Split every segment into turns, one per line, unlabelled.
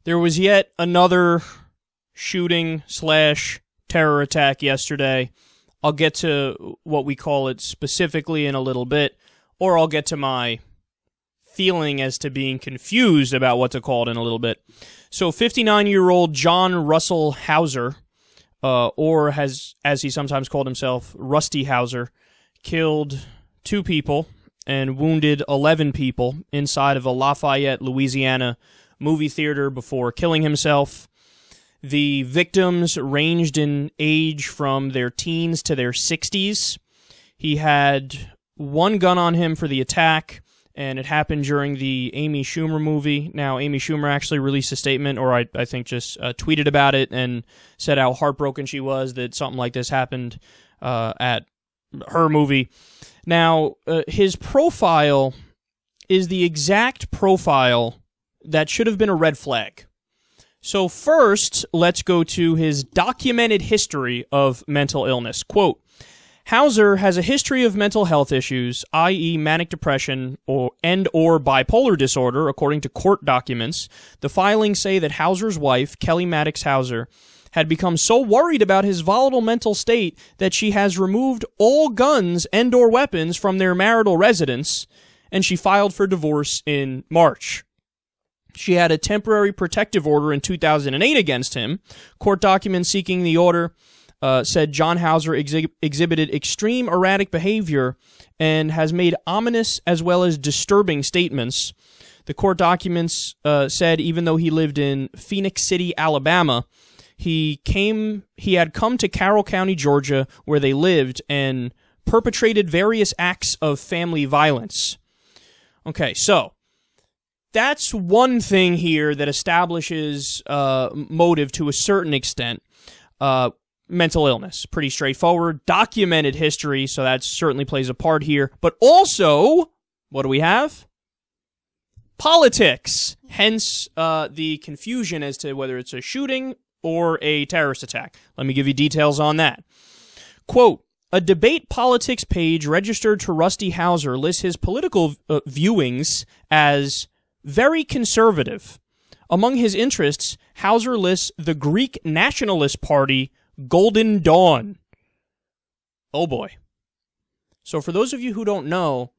There was yet another shooting / terror attack yesterday. I'll get to what we call it specifically in a little bit, or I'll get to my feeling as to being confused about what to call it in a little bit. So 59-year-old John Russell Hauser, or as he sometimes called himself, Rusty Hauser, killed 2 people and wounded 11 people inside of a Lafayette, Louisiana movie theater before killing himself. The victims ranged in age from their teens to their 60s. He had 1 gun on him for the attack, and it happened during the Amy Schumer movie. Now, Amy Schumer actually released a statement, or I think just tweeted about it and said how heartbroken she was that something like this happened at her movie. Now, his profile is the exact profile that should have been a red flag. So first, let's go to his documented history of mental illness. Quote, Hauser has a history of mental health issues, i.e. manic depression or bipolar disorder, according to court documents. The filings say that Hauser's wife, Kelly Maddox Hauser, had become so worried about his volatile mental state that she has removed all guns and/or weapons from their marital residence, and she filed for divorce in March. She had a temporary protective order in 2008 against him. Court documents seeking the order said John Hauser exhibited extreme erratic behavior and has made ominous as well as disturbing statements. The court documents said even though he lived in Phoenix City, Alabama, he had come to Carroll County, Georgia, where they lived, and perpetrated various acts of family violence. Okay, so that's one thing here that establishes motive to a certain extent. Mental illness, pretty straightforward. Documented history, so that certainly plays a part here. But also, what do we have? Politics. Hence the confusion as to whether it's a shooting or a terrorist attack. Let me give you details on that. Quote, a debate politics page registered to Rusty Hauser lists his political viewings as very conservative. Among his interests, Hauser lists the Greek nationalist party Golden Dawn. Oh boy. So for those of you who don't know,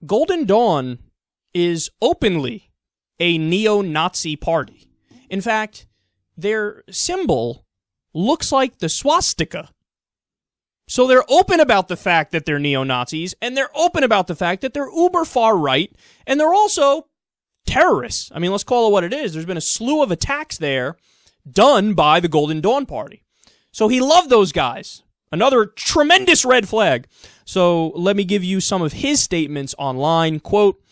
Golden Dawn is openly a neo-Nazi party. In fact, their symbol looks like the swastika. So they're open about the fact that they're neo-Nazis, and they're open about the fact that they're uber far-right, and they're also terrorists. I mean, let's call it what it is. There's been a slew of attacks there done by the Golden Dawn Party. So he loved those guys. Another tremendous red flag. So let me give you some of his statements online. Quote,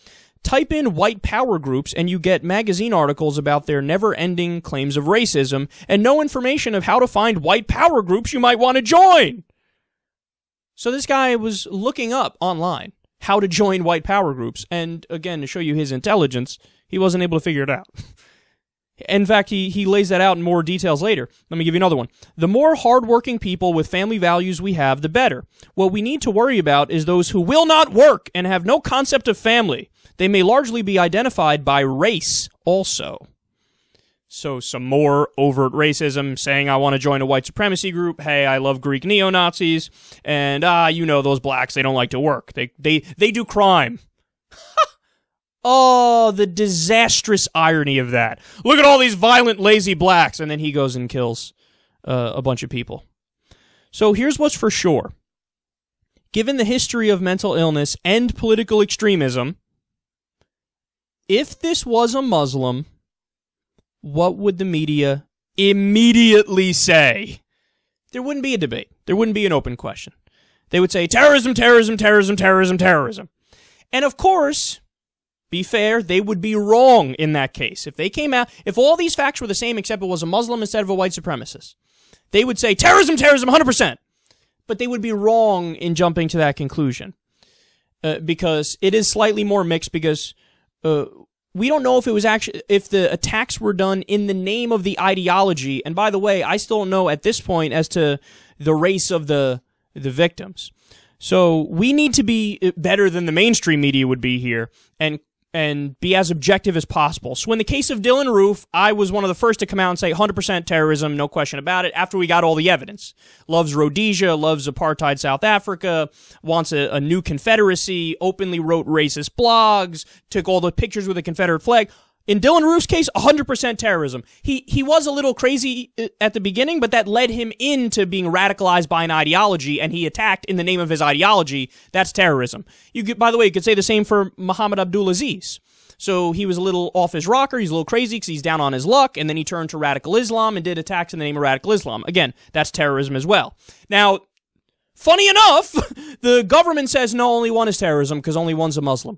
type in white power groups and you get magazine articles about their never-ending claims of racism and no information of how to find white power groups you might want to join. So this guy was looking up online how to join white power groups, and again, to show you his intelligence, he wasn't able to figure it out. In fact, he lays that out in more details later. Let me give you another one. The more hardworking people with family values we have, the better. What we need to worry about is those who will not work and have no concept of family. They may largely be identified by race also. So some more overt racism, saying I want to join a white supremacy group. Hey, I love Greek neo-Nazis. And, you know, those blacks, they don't like to work. They do crime. Oh, the disastrous irony of that. Look at all these violent, lazy blacks. And then he goes and kills a bunch of people. So here's what's for sure. Given the history of mental illness and political extremism, if this was a Muslim, what would the media immediately say? There wouldn't be a debate. There wouldn't be an open question. They would say, terrorism, terrorism, terrorism, terrorism, terrorism. And of course, be fair, they would be wrong in that case. If they came out, if all these facts were the same except it was a Muslim instead of a white supremacist, they would say, terrorism, terrorism, 100%. But they would be wrong in jumping to that conclusion. Because it is slightly more mixed because we don't know if it was actually, if the attacks were done in the name of the ideology. And by the way, I still don't know at this point as to the race of the victims. So we need to be better than the mainstream media would be here and and be as objective as possible. So in the case of Dylan Roof, I was one of the first to come out and say 100% terrorism, no question about it, after we got all the evidence. Loves Rhodesia, loves apartheid South Africa, wants a new Confederacy, openly wrote racist blogs, took all the pictures with the Confederate flag. In Dylan Roof's case, 100% terrorism. He was a little crazy at the beginning, but that led him into being radicalized by an ideology, and he attacked in the name of his ideology. That's terrorism. By the way, you could say the same for Muhammad Abdulaziz. So he was a little off his rocker, he's a little crazy because he's down on his luck, and then he turned to radical Islam and did attacks in the name of radical Islam. Again, that's terrorism as well. Now, funny enough, the government says no, only one is terrorism because only one's a Muslim.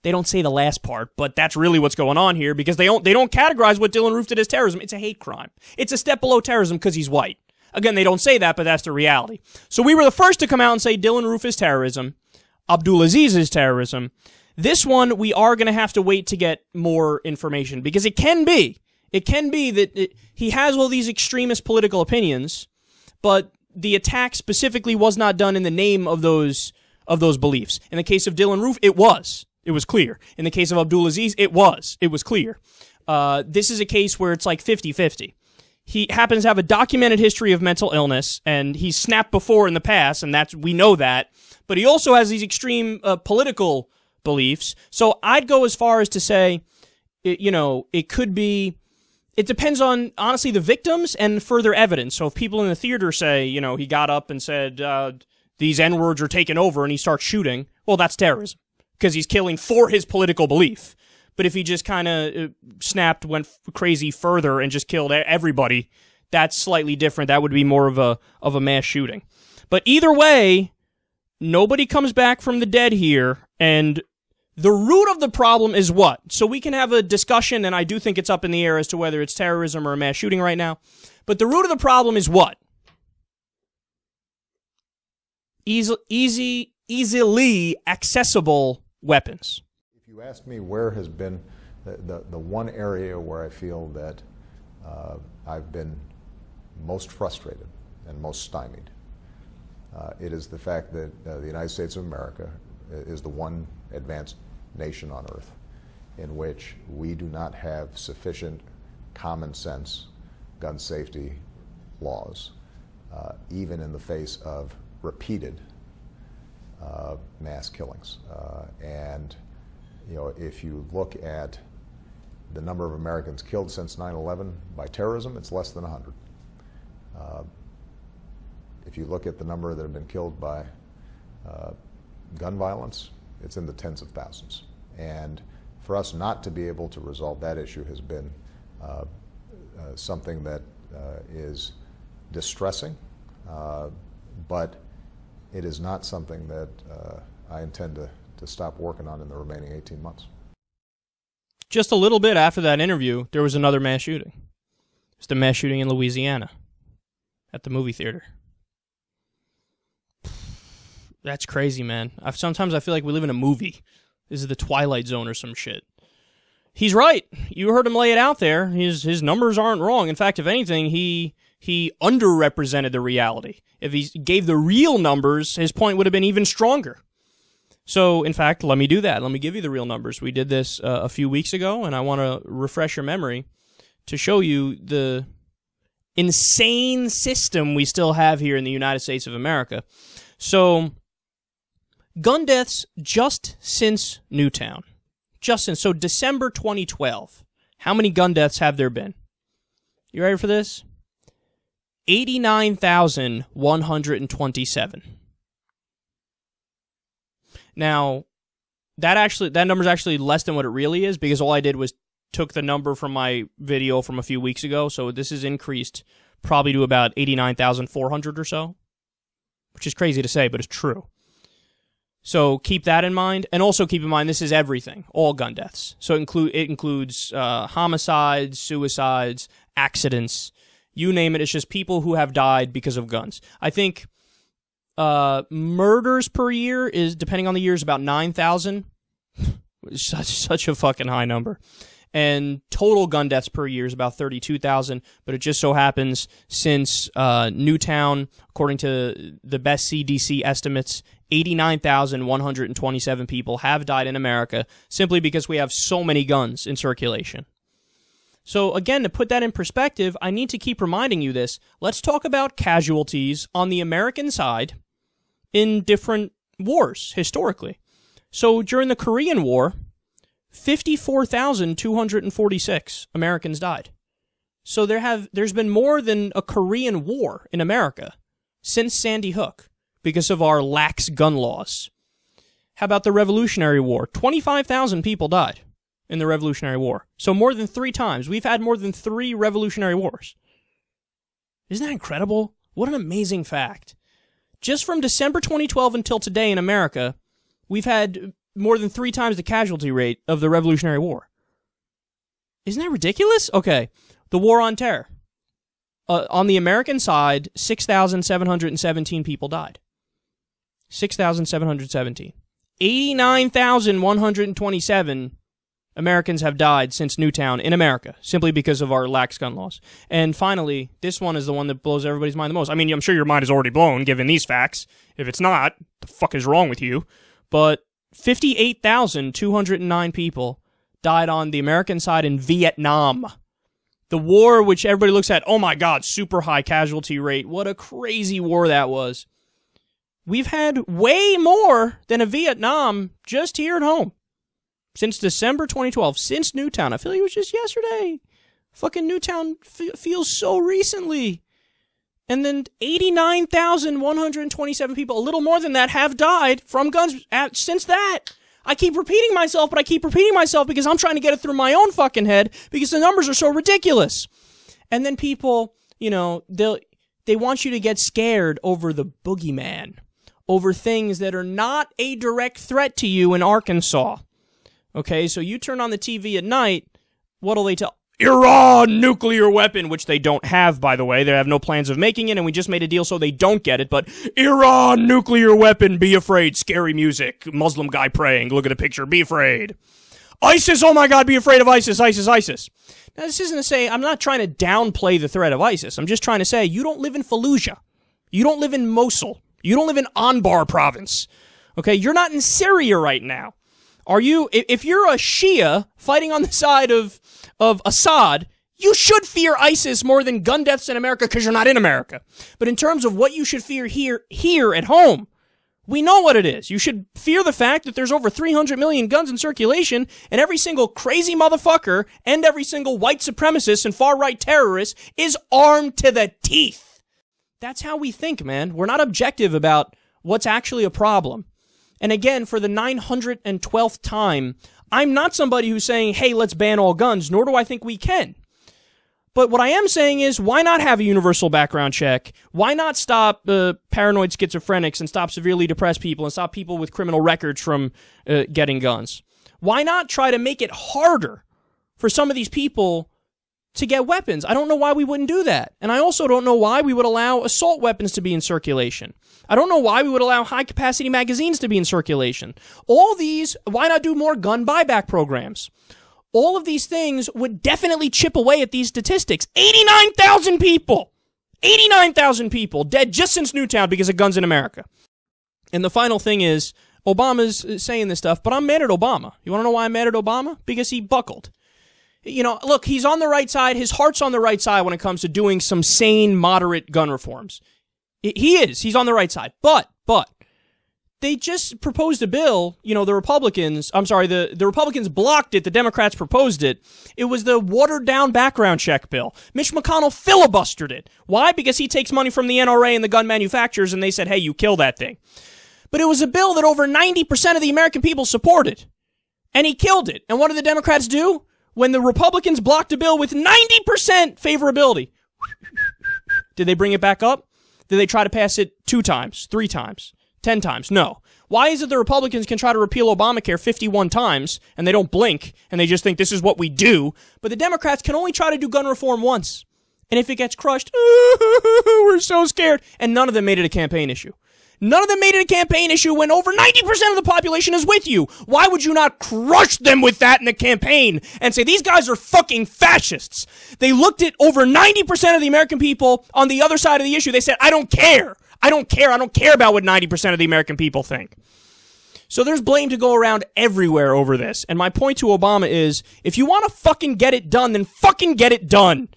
They don't say the last part, but that's really what's going on here because they don't categorize what Dylan Roof did as terrorism. It's a hate crime. It's a step below terrorism because he's white. Again, they don't say that, but that's the reality. So we were the first to come out and say Dylan Roof is terrorism. Abdulaziz is terrorism. This one, we are going to have to wait to get more information because it can be that he has all these extremist political opinions, but the attack specifically was not done in the name of those beliefs. In the case of Dylan Roof, it was. It was clear. In the case of Abdulaziz, it was. It was clear. This is a case where it's like 50-50. He happens to have a documented history of mental illness, and he's snapped before in the past, and we know that. But he also has these extreme political beliefs. So I'd go as far as to say, it could be. It depends on, honestly, the victims and further evidence. So if people in the theater say, he got up and said, these N-words are taking over, and he starts shooting, well, that's terrorism. Because he's killing for his political belief. But if he just kind of went crazy further and just killed everybody, that's slightly different. That would be more of a mass shooting. But either way, nobody comes back from the dead here, and the root of the problem is what? So we can have a discussion, and I do think it's up in the air as to whether it's terrorism or a mass shooting right now. But the root of the problem is what? Easily accessible weapons.
If you ask me where has been the one area where I feel that I've been most frustrated and most stymied, it is the fact that the United States of America is the one advanced nation on earth in which we do not have sufficient common sense gun safety laws, even in the face of repeated mass killings. And if you look at the number of Americans killed since 9/11 by terrorism, it's less than 100. If you look at the number that have been killed by gun violence, it's in the tens of thousands. And for us not to be able to resolve that issue has been something that is distressing, but it is not something that I intend to stop working on in the remaining 18 months.
Just a little bit after that interview, there was another mass shooting. It's the mass shooting in Louisiana at the movie theater. That's crazy, man. Sometimes I feel like we live in a movie. This is the Twilight Zone or some shit. He's right. You heard him lay it out there. His numbers aren't wrong. In fact, if anything, he underrepresented the reality. If he gave the real numbers, his point would have been even stronger. So, in fact, let me do that. Let me give you the real numbers. We did this a few weeks ago, and I want to refresh your memory to show you the insane system we still have here in the United States of America. So, gun deaths just since Newtown. So December 2012. How many gun deaths have there been? You ready for this? 89,127. Now, that number's actually less than what it really is because all I did was took the number from my video from a few weeks ago, so this is increased probably to about 89,400 or so, which is crazy to say, but it's true. So keep that in mind, and also keep in mind this is everything, all gun deaths. So it includes homicides, suicides, accidents, you name it. It's just people who have died because of guns. I think murders per year is, depending on the year, is about 9,000. Such a fucking high number. and total gun deaths per year is about 32,000, but it just so happens since Newtown, according to the best CDC estimates, 89,127 people have died in America simply because we have so many guns in circulation. So again, to put that in perspective, I need to keep reminding you this. Let's talk about casualties on the American side in different wars, historically. So during the Korean War, 54,246 Americans died. So there's been more than a Korean War in America since Sandy Hook because of our lax gun laws. How about the Revolutionary War? 25,000 people died in the Revolutionary War. So more than 3 times. We've had more than 3 Revolutionary Wars. Isn't that incredible? What an amazing fact. Just from December 2012 until today in America, we've had more than 3 times the casualty rate of the Revolutionary War. Isn't that ridiculous? Okay, the War on Terror. On the American side, 6,717 people died. 6,717. 89,127 Americans have died since Newtown in America, simply because of our lax gun laws. And finally, this one is the one that blows everybody's mind the most. I mean, I'm sure your mind is already blown, given these facts. If it's not, the fuck is wrong with you? But 58,209 people died on the American side in Vietnam. The war which everybody looks at, oh my God, super high casualty rate. What a crazy war that was. We've had way more than a Vietnam just here at home. Since December 2012, since Newtown. I feel like it was just yesterday. Fucking Newtown feels so recently. And then 89,127 people, a little more than that, have died from guns since that. I keep repeating myself, but I keep repeating myself because I'm trying to get it through my own fucking head because the numbers are so ridiculous. And then people, you know, they want you to get scared over the boogeyman, over things that are not a direct threat to you in Arkansas. Okay, so you turn on the TV at night, what'll they tell? Iran nuclear weapon, which they don't have, by the way. They have no plans of making it, and we just made a deal so they don't get it, but Iran nuclear weapon, be afraid, scary music, Muslim guy praying, look at the picture, be afraid. ISIS, oh my God, be afraid of ISIS, ISIS, ISIS. Now, this isn't to say, I'm not trying to downplay the threat of ISIS. I'm just trying to say, you don't live in Fallujah. You don't live in Mosul. You don't live in Anbar province. Okay, you're not in Syria right now. Are you, if you're a Shia fighting on the side of Assad, you should fear ISIS more than gun deaths in America because you're not in America. But in terms of what you should fear here at home, we know what it is. You should fear the fact that there's over 300 million guns in circulation, and every single crazy motherfucker and every single white supremacist and far-right terrorist is armed to the teeth. That's how we think, man. We're not objective about what's actually a problem. And again, for the 912th time, I'm not somebody who's saying, hey, let's ban all guns, nor do I think we can. But what I am saying is, why not have a universal background check? Why not stop paranoid schizophrenics and stop severely depressed people and stop people with criminal records from getting guns? Why not try to make it harder for some of these people to get weapons? I don't know why we wouldn't do that. And I also don't know why we would allow assault weapons to be in circulation. I don't know why we would allow high-capacity magazines to be in circulation. All these, why not do more gun buyback programs? All of these things would definitely chip away at these statistics. 89,000 people! 89,000 people dead just since Newtown because of guns in America. And the final thing is, Obama's saying this stuff, but I'm mad at Obama. You want to know why I'm mad at Obama? Because he buckled. You know, look, he's on the right side. His heart's on the right side when it comes to doing some sane, moderate gun reforms. He is. He's on the right side. But, they just proposed a bill, you know, the Republicans blocked it, the Democrats proposed it. It was the watered-down background check bill. Mitch McConnell filibustered it. Why? Because he takes money from the NRA and the gun manufacturers, and they said, hey, you kill that thing. But it was a bill that over 90% of the American people supported. And he killed it. And what did the Democrats do? When the Republicans blocked a bill with 90% favorability, did they bring it back up? Did they try to pass it 2 times, 3 times, 10 times? No. Why is it the Republicans can try to repeal Obamacare 51 times, and they don't blink, and they just think this is what we do, but the Democrats can only try to do gun reform once. And if it gets crushed, we're so scared. And none of them made it a campaign issue. None of them made it a campaign issue when over 90% of the population is with you. Why would you not crush them with that in the campaign and say, these guys are fucking fascists? They looked at over 90% of the American people on the other side of the issue. They said, I don't care. I don't care. I don't care about what 90% of the American people think. So there's blame to go around everywhere over this. And my point to Obama is, if you want to fucking get it done, then fucking get it done.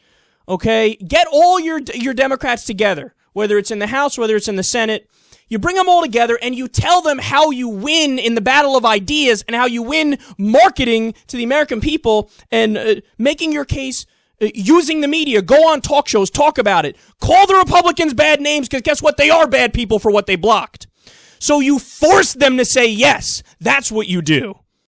Okay? Get all your Democrats together, whether it's in the House, whether it's in the Senate. You bring them all together and you tell them how you win in the battle of ideas and how you win marketing to the American people and making your case using the media. Go on talk shows, talk about it. Call the Republicans bad names because guess what? They are bad people for what they blocked. So you force them to say yes. That's what you do.